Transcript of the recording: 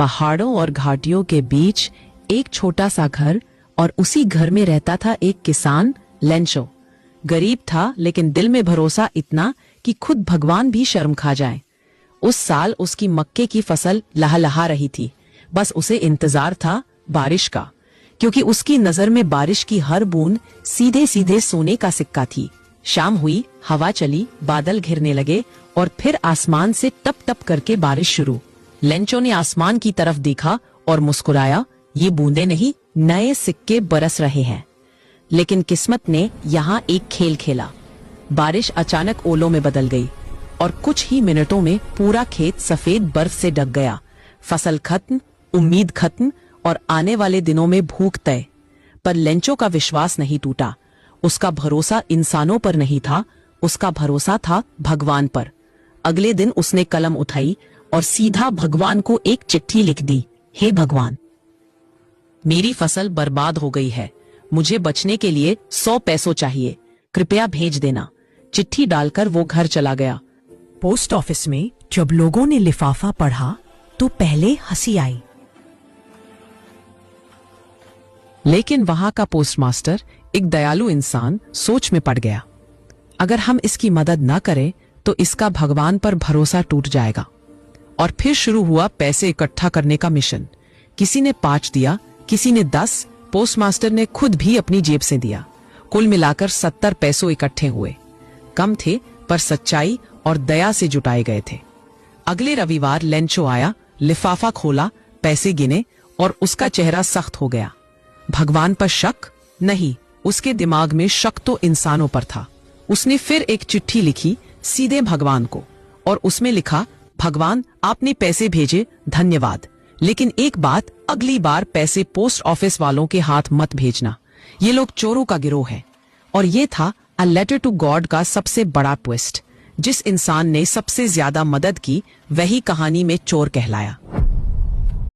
पहाड़ों और घाटियों के बीच एक छोटा सा घर, और उसी घर में रहता था एक किसान, लेंचो। गरीब था, लेकिन दिल में भरोसा इतना कि खुद भगवान भी शर्म खा जाए। उस साल उसकी मक्के की फसल लहलहा रही थी। बस उसे इंतजार था बारिश का, क्योंकि उसकी नजर में बारिश की हर बूंद सीधे सीधे सोने का सिक्का थी। शाम हुई, हवा चली, बादल घिरने लगे और फिर आसमान से टप टप करके बारिश शुरू। लेंचो ने आसमान की तरफ देखा और मुस्कुराया। ये बूंदे नहीं, नए सिक्के बरस रहे हैं। लेकिन किस्मत ने यहाँ एक खेल खेला। बारिश अचानक ओलों में बदल गई और कुछ ही मिनटों में पूरा खेत सफेद बर्फ से ढक गया। फसल खत्म, उम्मीद खत्म और आने वाले दिनों में भूख तय। पर लेंचो का विश्वास नहीं टूटा। उसका भरोसा इंसानों पर नहीं था, उसका भरोसा था भगवान पर। अगले दिन उसने कलम उठाई और सीधा भगवान को एक चिट्ठी लिख दी। हे भगवान, मेरी फसल बर्बाद हो गई है। मुझे बचने के लिए 100 पैसों चाहिए, कृपया भेज देना। चिट्ठी डालकर वो घर चला गया। पोस्ट ऑफिस में जब लोगों ने लिफाफा पढ़ा तो पहले हंसी आई, लेकिन वहां का पोस्टमास्टर, एक दयालु इंसान, सोच में पड़ गया। अगर हम इसकी मदद न करें तो इसका भगवान पर भरोसा टूट जाएगा। और फिर शुरू हुआ पैसे इकट्ठा करने का मिशन। किसी ने 5 दिया, किसी ने 10। पोस्टमास्टर ने खुद भी अपनी जेब से दिया। कुल मिलाकर 70 पैसों इकट्ठे हुए। कम थे, पर सच्चाई और दया से जुटाए गए थे। अगले रविवार लेंचो आया, लिफाफा खोला, पैसे गिने और उसका चेहरा सख्त हो गया। भगवान पर शक नहीं, उसके दिमाग में शक तो इंसानों पर था। उसने फिर एक चिट्ठी लिखी सीधे भगवान को, और उसमें लिखा, भगवान, आपने पैसे भेजे, धन्यवाद। लेकिन एक बात, अगली बार पैसे पोस्ट ऑफिस वालों के हाथ मत भेजना। ये लोग चोरों का गिरोह है। और ये था अ लेटर टू गॉड का सबसे बड़ा ट्विस्ट। जिस इंसान ने सबसे ज्यादा मदद की, वही कहानी में चोर कहलाया।